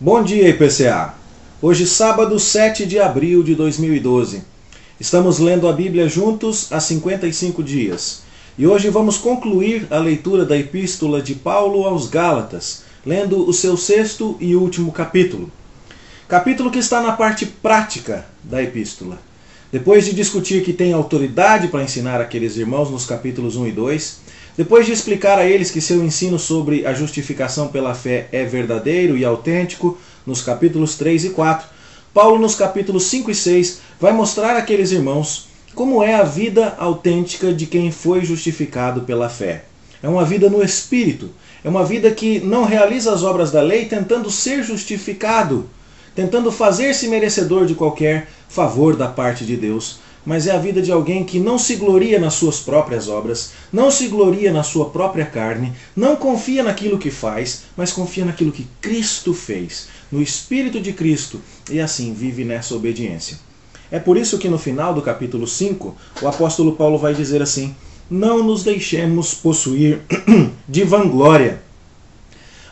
Bom dia, IPCA! Hoje, sábado, 7 de abril de 2012. Estamos lendo a Bíblia juntos há 55 dias. E hoje vamos concluir a leitura da Epístola de Paulo aos Gálatas, lendo o seu sexto e último capítulo. Capítulo que está na parte prática da Epístola. Depois de discutir que tem autoridade para ensinar aqueles irmãos nos capítulos 1 e 2, depois de explicar a eles que seu ensino sobre a justificação pela fé é verdadeiro e autêntico, nos capítulos 3 e 4, Paulo nos capítulos 5 e 6 vai mostrar àqueles irmãos como é a vida autêntica de quem foi justificado pela fé. É uma vida no Espírito, é uma vida que não realiza as obras da lei tentando ser justificado, tentando fazer-se merecedor de qualquer favor da parte de Deus, mas é a vida de alguém que não se gloria nas suas próprias obras, não se gloria na sua própria carne, não confia naquilo que faz, mas confia naquilo que Cristo fez, no Espírito de Cristo, e assim vive nessa obediência. É por isso que no final do capítulo 5, o apóstolo Paulo vai dizer assim: não nos deixemos possuir de vanglória.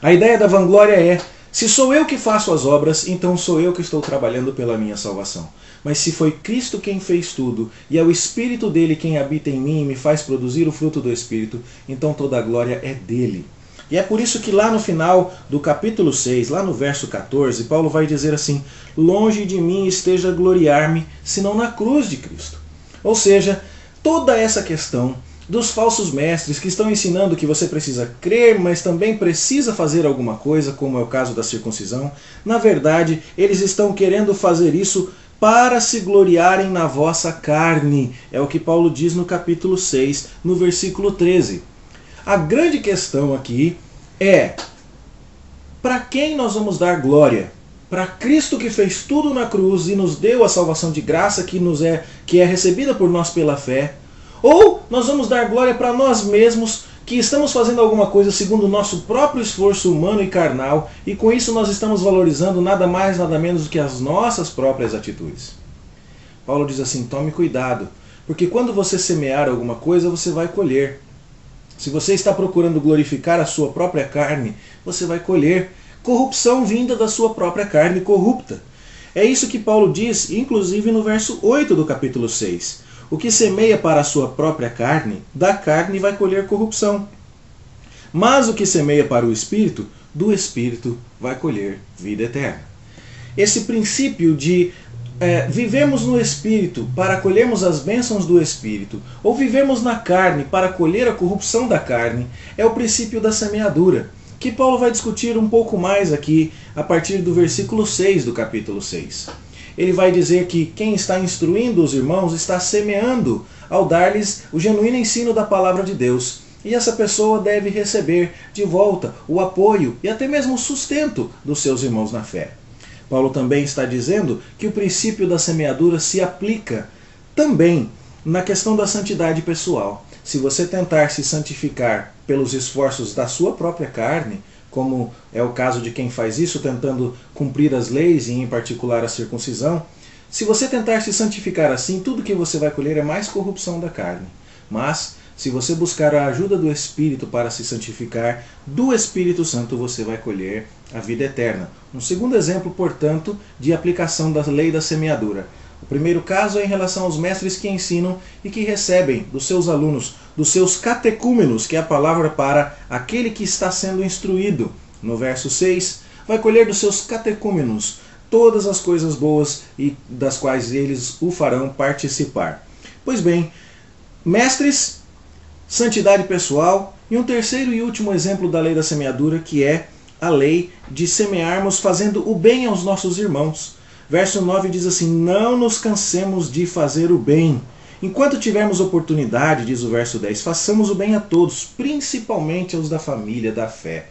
A ideia da vanglória é: se sou eu que faço as obras, então sou eu que estou trabalhando pela minha salvação. Mas se foi Cristo quem fez tudo, e é o Espírito dele quem habita em mim e me faz produzir o fruto do Espírito, então toda a glória é dele. E é por isso que lá no final do capítulo 6, lá no verso 14, Paulo vai dizer assim: longe de mim esteja gloriar-me, senão na cruz de Cristo. Ou seja, toda essa questão dos falsos mestres que estão ensinando que você precisa crer, mas também precisa fazer alguma coisa, como é o caso da circuncisão, na verdade, eles estão querendo fazer isso para se gloriarem na vossa carne. É o que Paulo diz no capítulo 6, no versículo 13. A grande questão aqui é: para quem nós vamos dar glória? Para Cristo que fez tudo na cruz e nos deu a salvação de graça que é recebida por nós pela fé? Ou nós vamos dar glória para nós mesmos, que estamos fazendo alguma coisa segundo o nosso próprio esforço humano e carnal, e com isso nós estamos valorizando nada mais, nada menos do que as nossas próprias atitudes? Paulo diz assim: tome cuidado, porque quando você semear alguma coisa, você vai colher. Se você está procurando glorificar a sua própria carne, você vai colher corrupção vinda da sua própria carne corrupta. É isso que Paulo diz, inclusive no verso 8 do capítulo 6. O que semeia para a sua própria carne, da carne vai colher corrupção. Mas o que semeia para o Espírito, do Espírito vai colher vida eterna. Esse princípio de vivemos no Espírito para colhermos as bênçãos do Espírito, ou vivemos na carne para colher a corrupção da carne, é o princípio da semeadura, que Paulo vai discutir um pouco mais aqui, a partir do versículo 6 do capítulo 6. Ele vai dizer que quem está instruindo os irmãos está semeando ao dar-lhes o genuíno ensino da palavra de Deus. E essa pessoa deve receber de volta o apoio e até mesmo o sustento dos seus irmãos na fé. Paulo também está dizendo que o princípio da semeadura se aplica também na questão da santidade pessoal. Se você tentar se santificar pelos esforços da sua própria carne, como é o caso de quem faz isso tentando cumprir as leis e em particular a circuncisão, se você tentar se santificar assim, tudo que você vai colher é mais corrupção da carne. Mas, se você buscar a ajuda do Espírito para se santificar, do Espírito Santo você vai colher a vida eterna. Um segundo exemplo, portanto, de aplicação da lei da semeadura. O primeiro caso é em relação aos mestres que ensinam e que recebem dos seus alunos, dos seus catecúmenos, que é a palavra para aquele que está sendo instruído. No verso 6, vai colher dos seus catecúmenos todas as coisas boas e das quais eles o farão participar. Pois bem, mestres, santidade pessoal e um terceiro e último exemplo da lei da semeadura, que é a lei de semearmos fazendo o bem aos nossos irmãos. Verso 9 diz assim: não nos cansemos de fazer o bem. Enquanto tivermos oportunidade, diz o verso 10, façamos o bem a todos, principalmente aos da família da fé.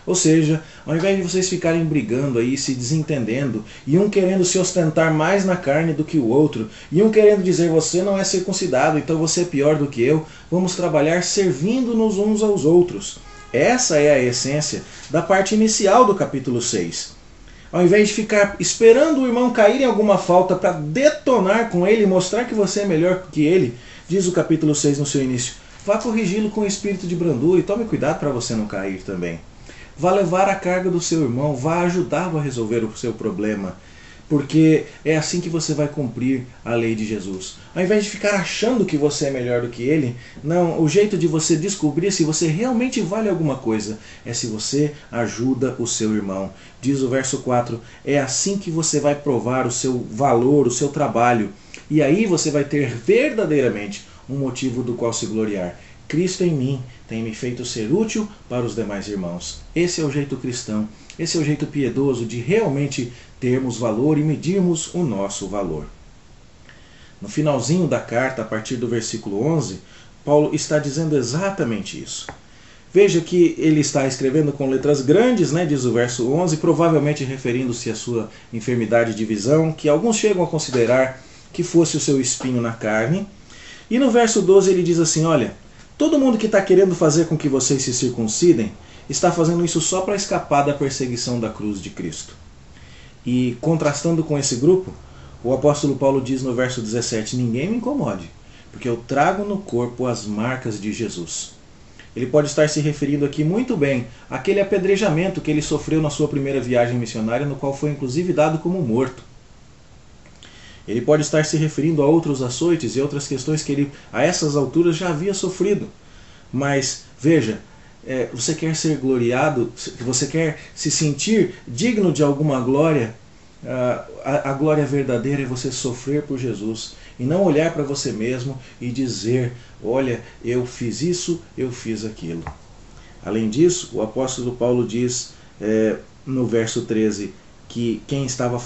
Ou seja, ao invés de vocês ficarem brigando aí, se desentendendo, e um querendo se ostentar mais na carne do que o outro, e um querendo dizer você não é circuncidado, então você é pior do que eu, vamos trabalhar servindo-nos uns aos outros. Essa é a essência da parte inicial do capítulo 6. Ao invés de ficar esperando o irmão cair em alguma falta para detonar com ele e mostrar que você é melhor que ele, diz o capítulo 6 no seu início, vá corrigi-lo com espírito de brandura e tome cuidado para você não cair também. vá levar a carga do seu irmão, vá ajudá-lo a resolver o seu problema. Porque é assim que você vai cumprir a lei de Jesus. Ao invés de ficar achando que você é melhor do que ele, não, o jeito de você descobrir se você realmente vale alguma coisa é se você ajuda o seu irmão. Diz o verso 4, é assim que você vai provar o seu valor, o seu trabalho. E aí você vai ter verdadeiramente um motivo do qual se gloriar. Cristo em mim tem me feito ser útil para os demais irmãos. Esse é o jeito cristão, esse é o jeito piedoso de realmente termos valor e medirmos o nosso valor. No finalzinho da carta, a partir do versículo 11, Paulo está dizendo exatamente isso. Veja que ele está escrevendo com letras grandes, diz o verso 11, provavelmente referindo-se à sua enfermidade de visão, que alguns chegam a considerar que fosse o seu espinho na carne. E no verso 12 ele diz assim, olha, todo mundo que está querendo fazer com que vocês se circuncidem, está fazendo isso só para escapar da perseguição da cruz de Cristo. E contrastando com esse grupo, o apóstolo Paulo diz no verso 17, ninguém me incomode, porque eu trago no corpo as marcas de Jesus. Ele pode estar se referindo aqui muito bem àquele apedrejamento que ele sofreu na sua primeira viagem missionária, no qual foi inclusive dado como morto. Ele pode estar se referindo a outros açoites e outras questões que ele, a essas alturas, já havia sofrido. Mas, veja, você quer ser gloriado, você quer se sentir digno de alguma glória, a glória verdadeira é você sofrer por Jesus e não olhar para você mesmo e dizer, olha, eu fiz isso, eu fiz aquilo. Além disso, o apóstolo Paulo diz no verso 13 que quem estava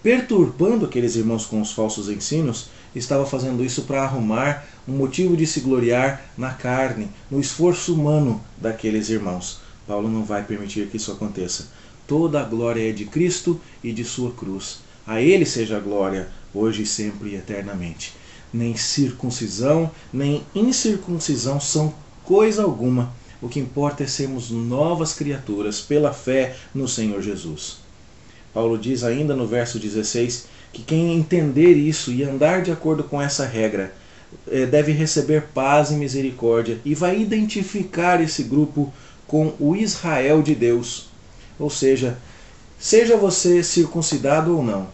perturbando aqueles irmãos com os falsos ensinos, estava fazendo isso para arrumar um motivo de se gloriar na carne, no esforço humano daqueles irmãos. Paulo não vai permitir que isso aconteça. Toda a glória é de Cristo e de sua cruz. A Ele seja a glória, hoje, sempre e eternamente. Nem circuncisão, nem incircuncisão são coisa alguma. O que importa é sermos novas criaturas pela fé no Senhor Jesus. Paulo diz ainda no verso 16 que quem entender isso e andar de acordo com essa regra deve receber paz e misericórdia e vai identificar esse grupo com o Israel de Deus. Ou seja você circuncidado ou não,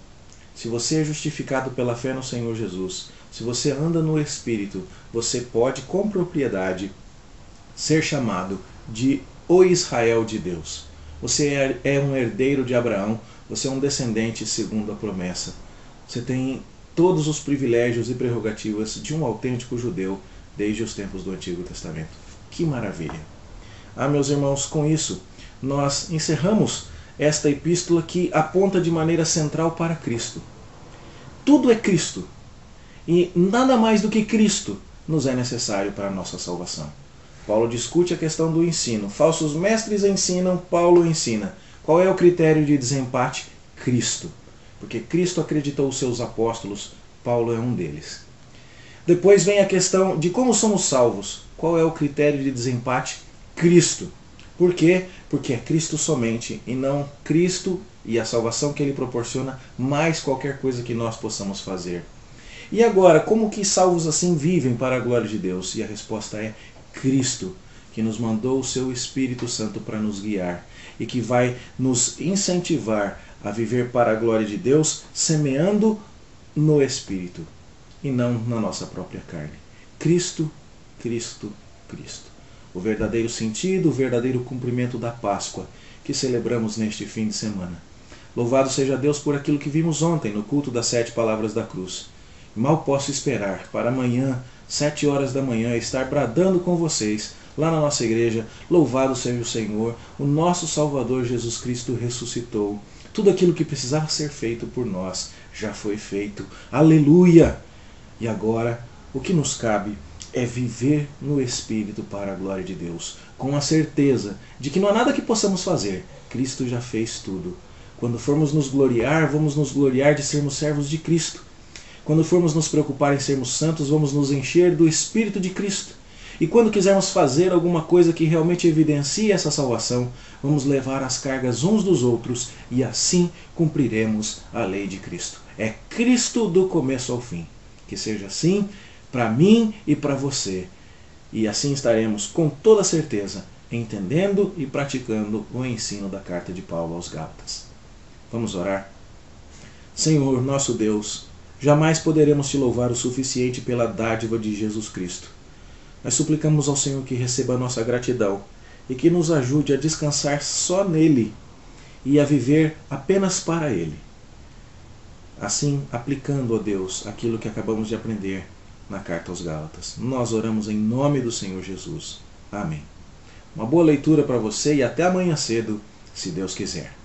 se você é justificado pela fé no Senhor Jesus, se você anda no Espírito, você pode com propriedade ser chamado de o Israel de Deus. Você é um herdeiro de Abraão, você é um descendente segundo a promessa. Você tem todos os privilégios e prerrogativas de um autêntico judeu desde os tempos do Antigo Testamento. Que maravilha! Meus irmãos, com isso, nós encerramos esta epístola que aponta de maneira central para Cristo. Tudo é Cristo. E nada mais do que Cristo nos é necessário para a nossa salvação. Paulo discute a questão do ensino. Falsos mestres ensinam, Paulo ensina. Qual é o critério de desempate? Cristo. Porque Cristo acreditou os seus apóstolos, Paulo é um deles. Depois vem a questão de como somos salvos. Qual é o critério de desempate? Cristo. Por quê? Porque é Cristo somente, e não Cristo e a salvação que Ele proporciona, mais qualquer coisa que nós possamos fazer. E agora, como que salvos assim vivem para a glória de Deus? E a resposta é Cristo, que nos mandou o seu Espírito Santo para nos guiar e que vai nos incentivar a viver para a glória de Deus, semeando no Espírito e não na nossa própria carne. Cristo, Cristo, Cristo. O verdadeiro sentido, o verdadeiro cumprimento da Páscoa que celebramos neste fim de semana. Louvado seja Deus por aquilo que vimos ontem no culto das 7 palavras da cruz. Mal posso esperar para amanhã, 7 horas da manhã, estar bradando com vocês lá na nossa igreja. Louvado seja o Senhor, o nosso Salvador Jesus Cristo ressuscitou. Tudo aquilo que precisava ser feito por nós já foi feito. Aleluia! E agora, o que nos cabe é viver no Espírito para a glória de Deus, com a certeza de que não há nada que possamos fazer. Cristo já fez tudo. Quando formos nos gloriar, vamos nos gloriar de sermos servos de Cristo. Quando formos nos preocupar em sermos santos, vamos nos encher do Espírito de Cristo. E quando quisermos fazer alguma coisa que realmente evidencie essa salvação, vamos levar as cargas uns dos outros e assim cumpriremos a lei de Cristo. É Cristo do começo ao fim. Que seja assim para mim e para você. E assim estaremos com toda certeza entendendo e praticando o ensino da carta de Paulo aos Gálatas. Vamos orar? Senhor, nosso Deus, jamais poderemos te louvar o suficiente pela dádiva de Jesus Cristo. Mas suplicamos ao Senhor que receba a nossa gratidão e que nos ajude a descansar só nele e a viver apenas para ele. Assim, aplicando, ó Deus, aquilo que acabamos de aprender na carta aos Gálatas. Nós oramos em nome do Senhor Jesus. Amém. Uma boa leitura para você e até amanhã cedo, se Deus quiser.